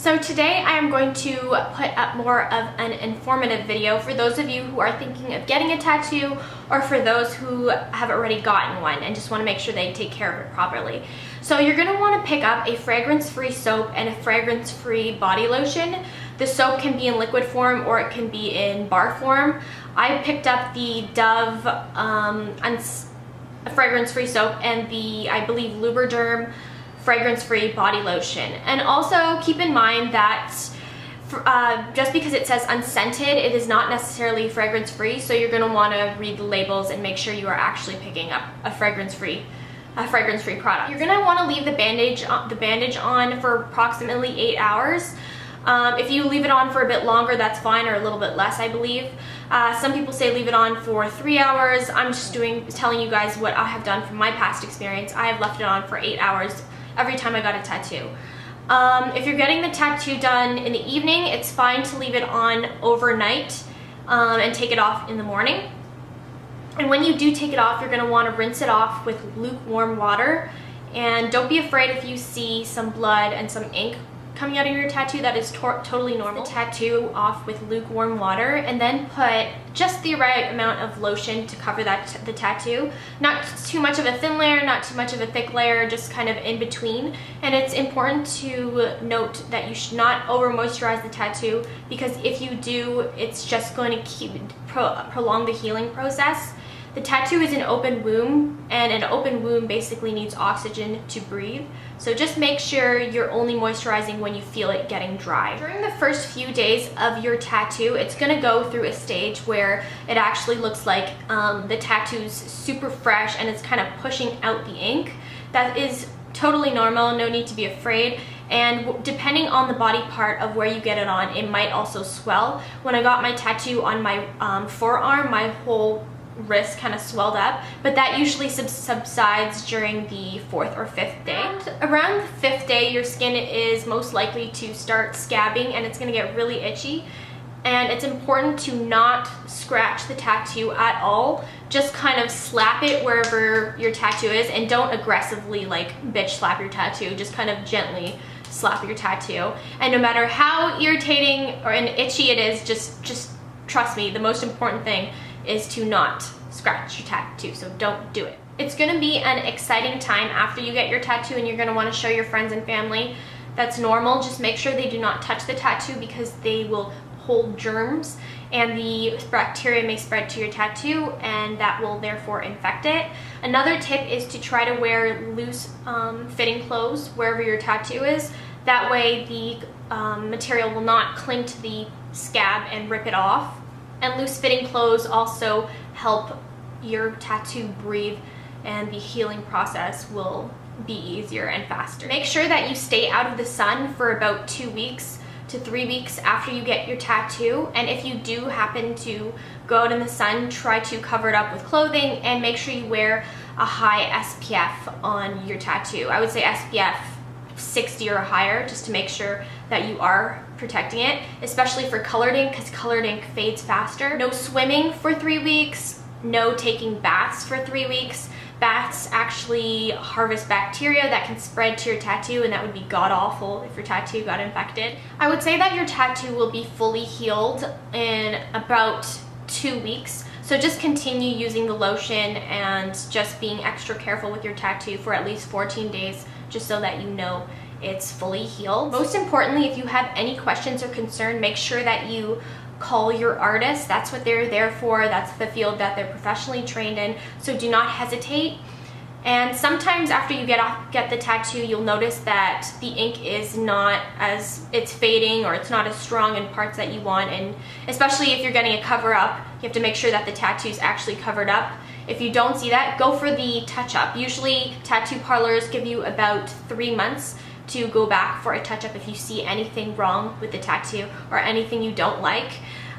So today I am going to put up more of an informative video for those of you who are thinking of getting a tattoo, or for those who have already gotten one and just want to make sure they take care of it properly. So you're going to want to pick up a fragrance-free soap and a fragrance-free body lotion. The soap can be in liquid form or it can be in bar form. I picked up the Dove fragrance-free soap and the, I believe, Lubriderm fragrance-free body lotion. And also keep in mind that just because it says unscented, it is not necessarily fragrance-free, so you're going to want to read the labels and make sure you are actually picking up a fragrance-free product. You're going to want to leave the bandage on for approximately 8 hours. If you leave it on for a bit longer, that's fine, or a little bit less, I believe. Some people say leave it on for 3 hours. I'm just telling you guys what I have done from my past experience. I have left it on for 8 hours every time I got a tattoo. If you're getting the tattoo done in the evening, it's fine to leave it on overnight and take it off in the morning. And when you do take it off, you're going to want to rinse it off with lukewarm water. And don't be afraid if you see some blood and some ink coming out of your tattoo. That is totally normal. The tattoo off with lukewarm water, and then put just the right amount of lotion to cover the tattoo. Not too much of a thin layer, not too much of a thick layer, just kind of in between. And it's important to note that you should not over moisturize the tattoo, because if you do, it's just going to prolong the healing process. The tattoo is an open wound, and an open wound basically needs oxygen to breathe. So just make sure you're only moisturizing when you feel it getting dry. During the first few days of your tattoo, it's gonna go through a stage where it actually looks like the tattoo's super fresh and it's kind of pushing out the ink. That is totally normal, no need to be afraid. And depending on the body part of where you get it on, it might also swell. When I got my tattoo on my forearm, my whole wrist kind of swelled up, but that usually subsides during the 4th or 5th day. Around the 5th day, your skin is most likely to start scabbing and it's going to get really itchy. And it's important to not scratch the tattoo at all. Just kind of slap it wherever your tattoo is, and don't aggressively like bitch slap your tattoo. Just kind of gently slap your tattoo. And no matter how irritating or itchy it is, just trust me, the most important thing is to not scratch your tattoo, so don't do it. It's gonna be an exciting time after you get your tattoo, and you're gonna wanna show your friends and family. That's normal. Just make sure they do not touch the tattoo, because they will hold germs and the bacteria may spread to your tattoo, and that will therefore infect it. Another tip is to try to wear loose fitting clothes wherever your tattoo is. That way the material will not cling to the scab and rip it off. And loose fitting clothes also help your tattoo breathe, and the healing process will be easier and faster. Make sure that you stay out of the sun for about 2 weeks to 3 weeks after you get your tattoo. And if you do happen to go out in the sun, try to cover it up with clothing, and make sure you wear a high SPF on your tattoo. I would say SPF 60 or higher, just to make sure that you are protecting it, especially for colored ink, because colored ink fades faster. No swimming for 3 weeks, no taking baths for 3 weeks. Baths actually harvest bacteria that can spread to your tattoo, and that would be god-awful if your tattoo got infected. I would say that your tattoo will be fully healed in about 2 weeks. So just continue using the lotion and just being extra careful with your tattoo for at least 14 days, just so that you know it's fully healed. Most importantly, if you have any questions or concern, make sure that you call your artist. That's what they're there for. That's the field that they're professionally trained in. So do not hesitate. And sometimes after you get the tattoo, you'll notice that the ink is not it's fading, or it's not as strong in parts that you want. And especially if you're getting a cover up, you have to make sure that the tattoo is actually covered up. If you don't see that, go for the touch-up. Usually tattoo parlors give you about 3 months to go back for a touch-up if you see anything wrong with the tattoo or anything you don't like.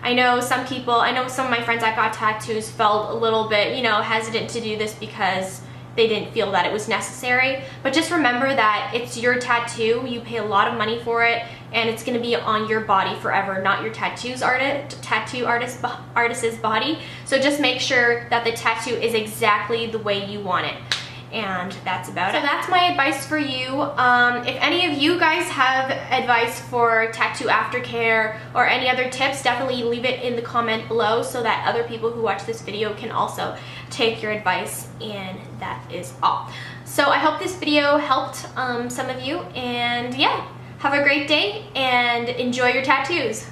I know some of my friends that got tattoos felt a little bit, hesitant to do this because they didn't feel that it was necessary. But just remember that it's your tattoo, you pay a lot of money for it, and it's gonna be on your body forever, not your tattoo artist's body. So just make sure that the tattoo is exactly the way you want it. And that's about it. So that's my advice for you. If any of you guys have advice for tattoo aftercare or any other tips, definitely leave it in the comment below so that other people who watch this video can also take your advice. And that is all. So I hope this video helped some of you, and yeah, have a great day and enjoy your tattoos.